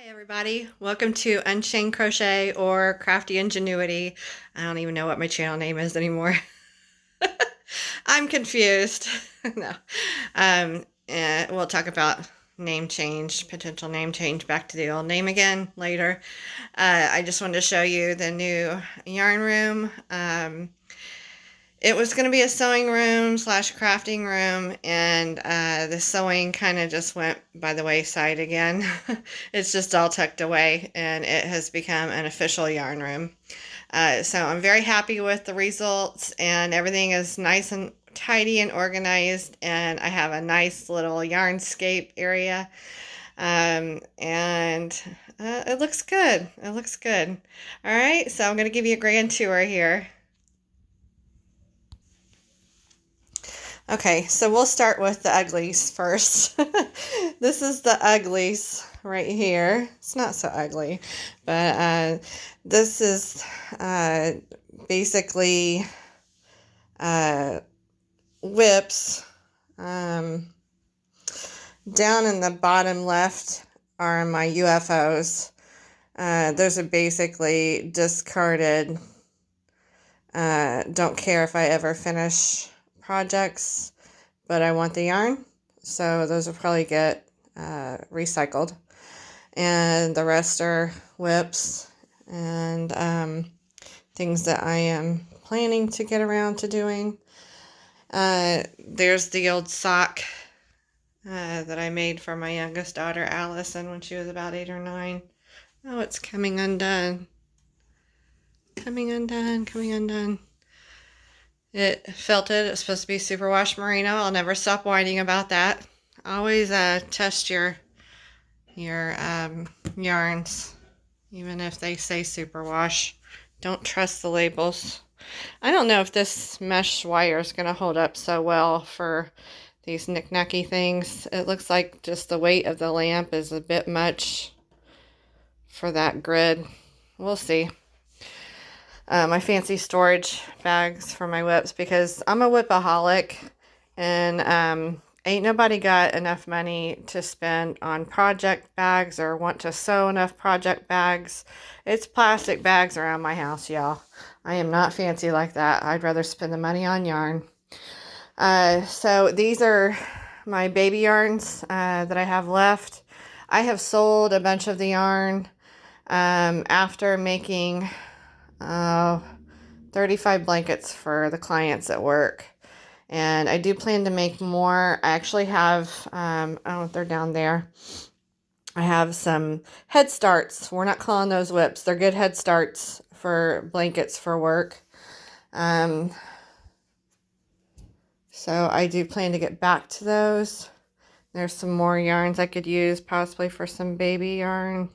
Everybody, welcome to Unchained Crochet or Crafty Ingenuity. I don't even know what my channel name is anymore. I'm confused. No. We'll talk about name change, potential name change back to the old name again later. I just wanted to show you the new yarn room. It was going to be a sewing room slash crafting room, and the sewing kind of just went by the wayside again. It's just all tucked away, and it has become an official yarn room. So I'm very happy with the results, and everything is nice and tidy and organized, and I have a nice little yarnscape area. And it looks good. It looks good. All right, so I'm going to give you a grand tour here. Okay, so we'll start with the uglies first. This is the uglies right here. It's not so ugly, but this is basically whips. Down in the bottom left are my UFOs. Those are basically discarded. Don't care if I ever finish projects, but I want the yarn, so those will probably get recycled. And the rest are whips and things that I am planning to get around to doing. There's the old sock that I made for my youngest daughter Allison when she was about 8 or 9. Oh, it's coming undone. Coming undone, coming undone. It felted. It's supposed to be superwash merino. I'll never stop whining about that. Always test your yarns, even if they say superwash. Don't trust the labels. I don't know if this mesh wire is going to hold up so well for these knick-knacky things. It looks like just the weight of the lamp is a bit much for that grid. We'll see. My fancy storage bags for my whips, because I'm a whipaholic, and ain't nobody got enough money to spend on project bags or want to sew enough project bags. It's plastic bags around my house, y'all. I am not fancy like that. I'd rather spend the money on yarn. So these are my baby yarns that I have left. I have sold a bunch of the yarn after making 35 blankets for the clients at work, and I do plan to make more. I actually have I don't know if they're down there. I have some head starts. We're not calling those whips. They're good head starts for blankets for work. So I do plan to get back to those. There's some more yarns I could use possibly for some baby yarn,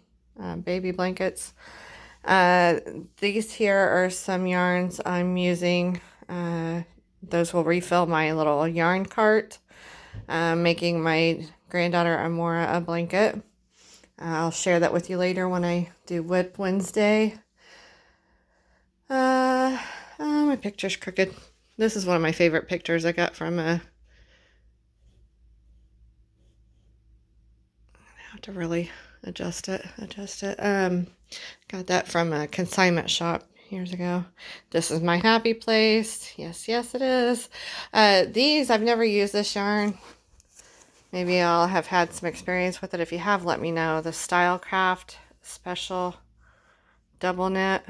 baby blankets. These here are some yarns I'm using. Those will refill my little yarn cart, making my granddaughter Amora a blanket. I'll share that with you later when I do Whip Wednesday. My picture's crooked. This is one of my favorite pictures I got from I have to really adjust it. Got that from a consignment shop years ago. This is my happy place. Yes, yes, it is. These, I've never used this yarn. Maybe I'll have had some experience with it. If you have, let me know. The Stylecraft Special Double Knit.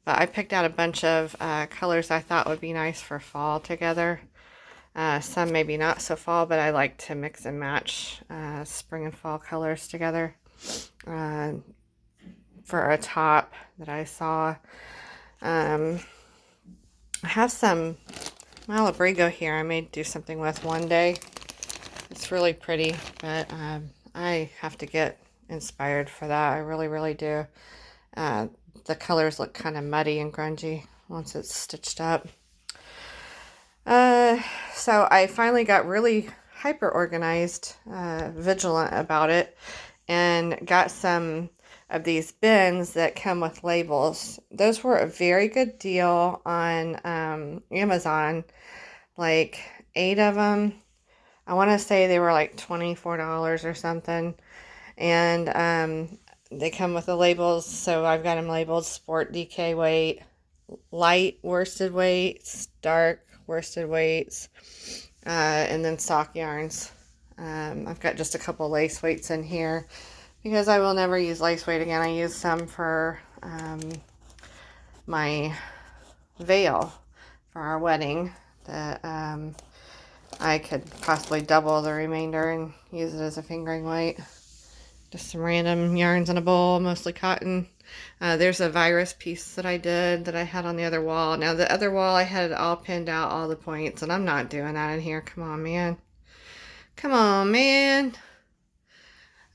But I picked out a bunch of colors I thought would be nice for fall together. Some maybe not so fall, but I like to mix and match spring and fall colors together. For a top that I saw. I have some Malabrigo here I may do something with one day. It's really pretty, but I have to get inspired for that. I really, really do. The colors look kind of muddy and grungy once it's stitched up. So I finally got really hyper organized, vigilant about it, and got some of these bins that come with labels. Those were a very good deal on Amazon, like 8 of them. I want to say they were like $24 or something. And they come with the labels, so I've got them labeled sport DK weight, light worsted weights, dark worsted weights, and then sock yarns. I've got just a couple lace weights in here because I will never use lace weight again. I use some for my veil for our wedding that I could possibly double the remainder and use it as a fingering weight. Just some random yarns in a bowl, mostly cotton. There's a virus piece that I did that I had on the other wall. Now the other wall I had it all pinned out, all the points, and I'm not doing that in here. Come on, man. Come on, man.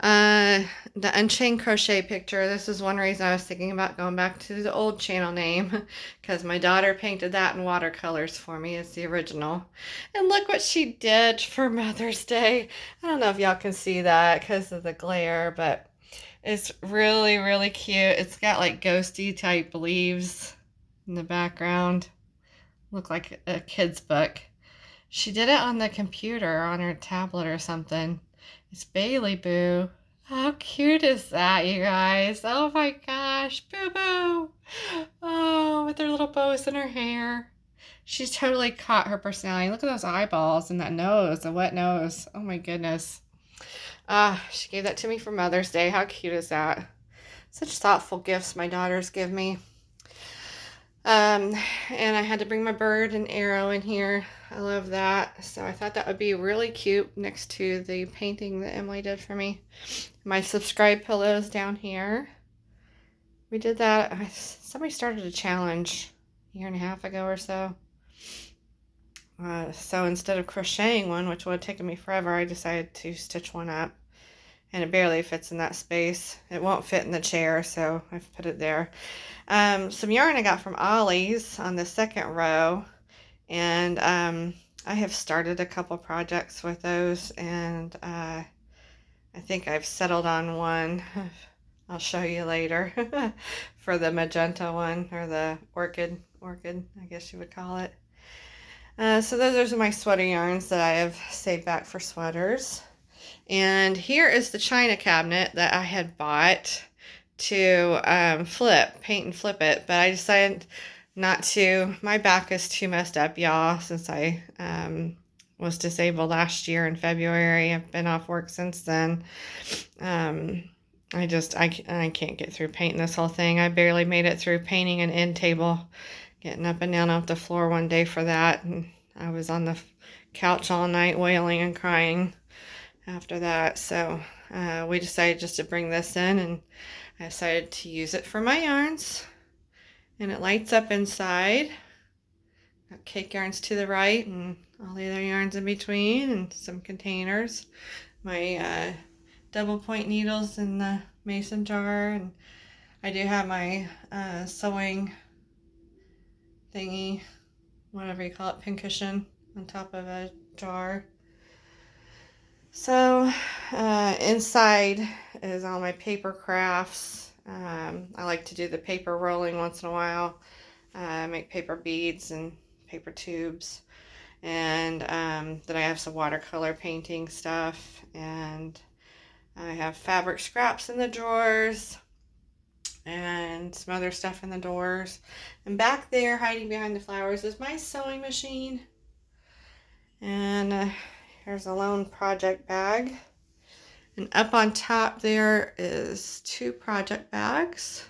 The Unchained Crochet picture. This is one reason I was thinking about going back to the old channel name, because my daughter painted that in watercolors for me. It's the original. And look what she did for Mother's Day. I don't know if y'all can see that because of the glare, but it's really, really cute. It's got like ghosty type leaves in the background. Look like a kid's book. She did it on the computer, on her tablet or something. It's Bailey Boo. How cute is that, you guys? Oh my gosh, Boo Boo. Oh, with her little bows in her hair. She's totally caught her personality. Look at those eyeballs and that nose, the wet nose. Oh my goodness. She gave that to me for Mother's Day. How cute is that? Such thoughtful gifts my daughters give me. And I had to bring my bird and arrow in here. I love that. So I thought that would be really cute next to the painting that Emily did for me. My subscribe pillows down here. We did that. Somebody started a challenge a year and a half ago or so. So instead of crocheting one, which would have taken me forever, I decided to stitch one up. And it barely fits in that space. It won't fit in the chair, so I've put it there. Some yarn I got from Ollie's on the second row. And I have started a couple projects with those. And I think I've settled on one. I'll show you later. For the magenta one, or the orchid, I guess you would call it. So those are my sweater yarns that I have saved back for sweaters. And here is the china cabinet that I had bought to paint and flip it. But I decided not to. My back is too messed up, y'all, since I was disabled last year in February. I've been off work since then. I can't get through painting this whole thing. I barely made it through painting an end table, getting up and down off the floor one day for that. And I was on the couch all night wailing and crying after that. So we decided just to bring this in, and I decided to use it for my yarns. And it lights up inside. Got cake yarns to the right and all the other yarns in between, and some containers. My double point needles in the mason jar, and I do have my sewing thingy, whatever you call it, pincushion on top of a jar. So inside is all my paper crafts. I like to do the paper rolling once in a while. I make paper beads and paper tubes. And then I have some watercolor painting stuff. And I have fabric scraps in the drawers. And some other stuff in the drawers. And back there, hiding behind the flowers, is my sewing machine. And here's a lone project bag. And up on top there is two project bags.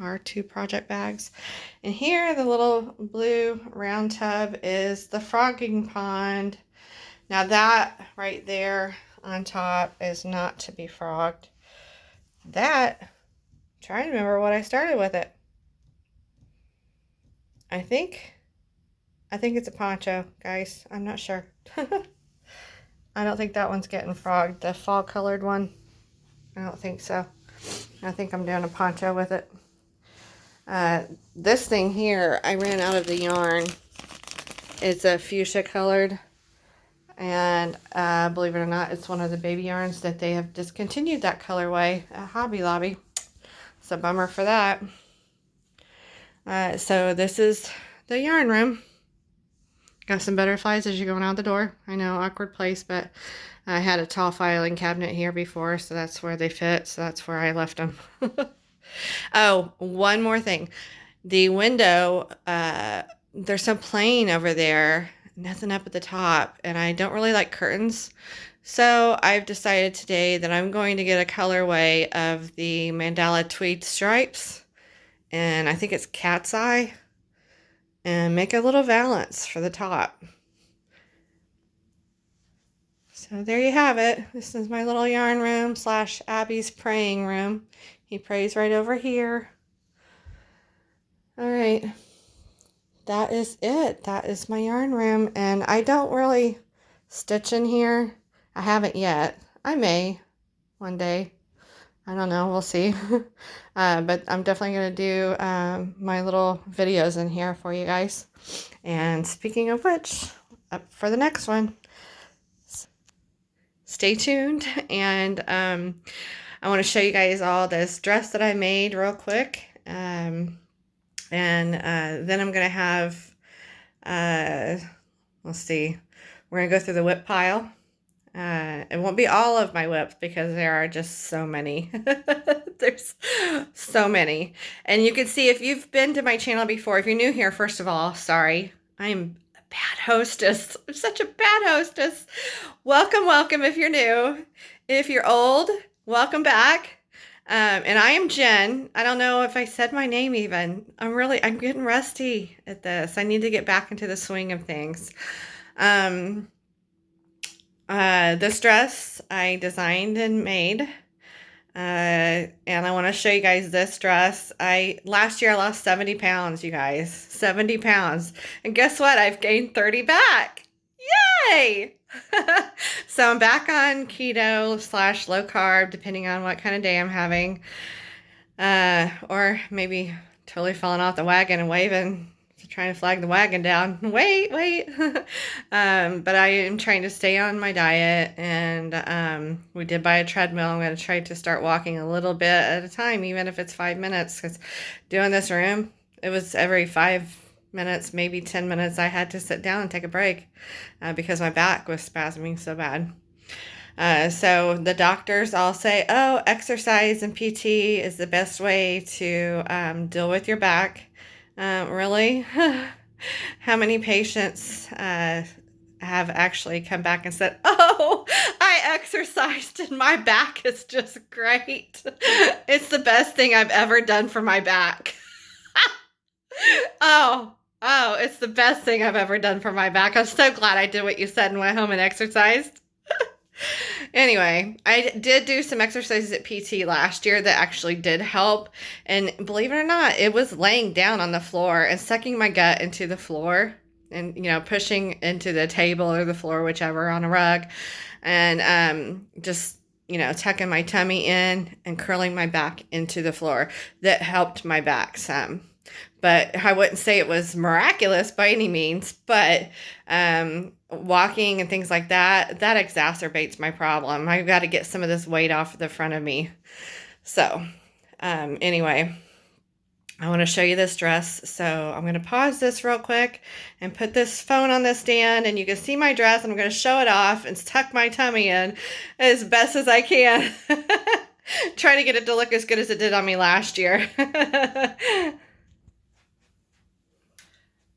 And here, the little blue round tub is the frogging pond. Now that right there on top is not to be frogged. That, I'm trying to remember what I started with it. I think it's a poncho, guys. I'm not sure. I don't think that one's getting frogged. The fall colored one, I don't think so. I think I'm doing a poncho with it. This thing here, I ran out of the yarn. It's a fuchsia colored. And believe it or not, it's one of the baby yarns that they have discontinued that colorway at Hobby Lobby. It's a bummer for that. So this is the yarn room. Got some butterflies as you're going out the door. I know, awkward place, but I had a tall filing cabinet here before, so that's where they fit. So that's where I left them. Oh, one more thing. The window, there's some plain over there, nothing up at the top, and I don't really like curtains. So I've decided today that I'm going to get a colorway of the mandala tweed stripes, and I think it's cat's eye, and make a little valance for the top. So there you have it. This is my little yarn room / Abby's praying room. He prays right over here. All right. That is it. That is my yarn room. And I don't really stitch in here. I haven't yet. I may one day. I don't know. We'll see. But I'm definitely going to do my little videos in here for you guys. And speaking of which, up for the next one. Stay tuned. And I want to show you guys all this dress that I made real quick. And then I'm going to have, let's see, we're going to go through the whip pile. It won't be all of my whips because there are just so many. There's so many. And you can see if you've been to my channel before, if you're new here, first of all, sorry, I'm a bad hostess. I'm such a bad hostess. Welcome, welcome if you're new. If you're old, welcome back. And I am Jen. I don't know if I said my name even. I'm getting rusty at this. I need to get back into the swing of things. This dress I designed and made. And I want to show you guys this dress. Last year I lost 70 pounds, you guys. 70 pounds. And guess what? I've gained 30 back. Yay! So I'm back on keto / low carb, depending on what kind of day I'm having. Or maybe totally falling off the wagon and waving, trying to flag the wagon down. Wait. But I am trying to stay on my diet, and we did buy a treadmill. I'm going to try to start walking a little bit at a time, even if it's 5 minutes, because doing this room, it was every 5 minutes, maybe 10 minutes, I had to sit down and take a break because my back was spasming so bad. So the doctors all say, oh, exercise and PT is the best way to deal with your back. Really? How many patients have actually come back and said, oh, I exercised and my back is just great. It's the best thing I've ever done for my back. Oh, it's the best thing I've ever done for my back. I'm so glad I did what you said and went home and exercised. Anyway, I did do some exercises at PT last year that actually did help. And believe it or not, it was laying down on the floor and sucking my gut into the floor and, pushing into the table or the floor, whichever, on a rug. And just, tucking my tummy in and curling my back into the floor. That helped my back some. But I wouldn't say it was miraculous by any means, but walking and things like that exacerbates my problem. I've got to get some of this weight off the front of me. So anyway, I want to show you this dress. So I'm going to pause this real quick and put this phone on this stand, and you can see my dress. I'm going to show it off and tuck my tummy in as best as I can. Try to get it to look as good as it did on me last year.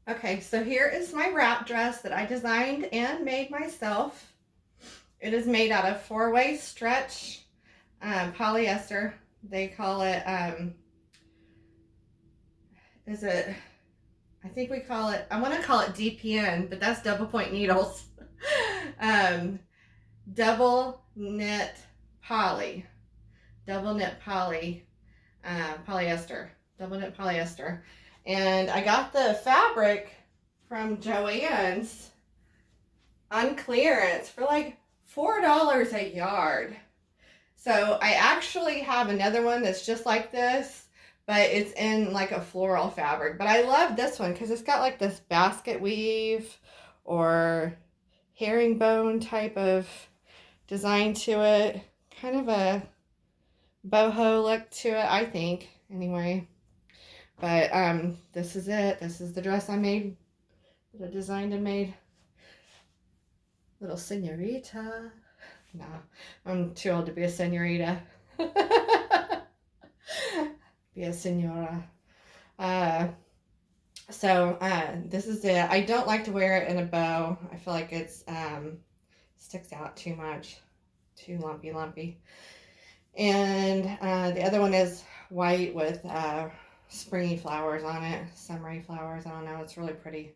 Okay, so here is my wrap dress that I designed and made myself. It is made out of 4-way stretch polyester. They call it, I think we call it, I want to call it DPN, but that's double point needles. Double knit polyester. Double knit polyester. And I got the fabric from Joann's on clearance for like $4 a yard. So I actually have another one that's just like this, but it's in like a floral fabric. But I love this one because it's got like this basket weave or herringbone type of design to it. Kind of a boho look to it, I think, anyway. But this is it. This is the dress I made, that I designed and made. Little senorita. No, I'm too old to be a senorita. Be a senora. This is it. I don't like to wear it in a bow. I feel like it's sticks out too much, too lumpy. And the other one is white with springy flowers on it, summery flowers. I don't know. It's really pretty.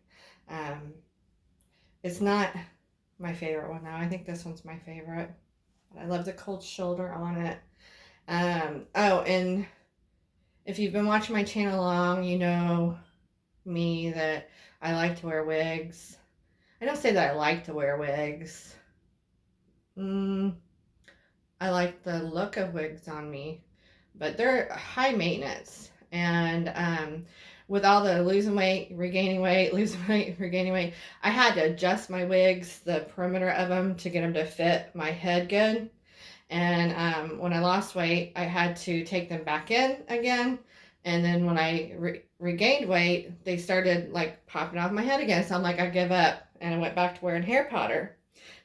It's not my favorite one now. I think this one's my favorite. But I love the cold shoulder on it. Oh, and if you've been watching my channel long, you know me that I like to wear wigs. I don't say that I like to wear wigs. I like the look of wigs on me, but they're high maintenance. And with all the losing weight, regaining weight, losing weight, regaining weight, I had to adjust my wigs, the perimeter of them, to get them to fit my head good. And when I lost weight, I had to take them back in again. And then when I regained weight, they started like popping off my head again. So I'm like, I give up. And I went back to wearing hair powder.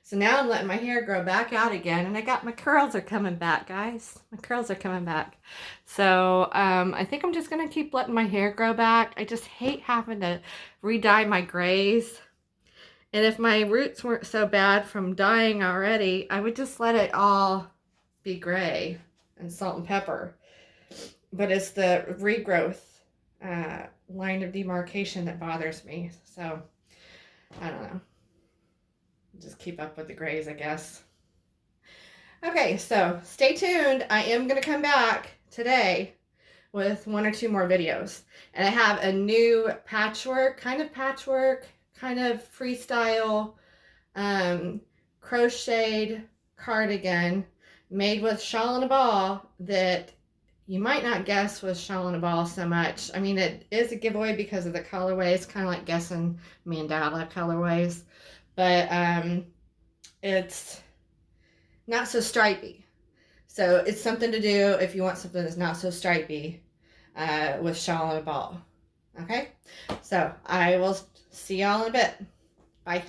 So now I'm letting my hair grow back out again. And I got my curls are coming back, guys. My curls are coming back. So I think I'm just going to keep letting my hair grow back. I just hate having to re-dye my grays. And if my roots weren't so bad from dyeing already, I would just let it all be gray and salt and pepper. But it's the regrowth line of demarcation that bothers me. So, I don't know. Just keep up with the grays, I guess. Okay, so stay tuned. I am going to come back today with 1 or 2 more videos. And I have a new patchwork, kind of freestyle, crocheted cardigan made with shawl and a ball that you might not guess was shawl and a ball so much. I mean, it is a giveaway because of the colorways, kind of like guessing mandala colorways. But it's not so stripy. So it's something to do if you want something that's not so stripy with shawl and a ball. Okay? So I will see y'all in a bit. Bye.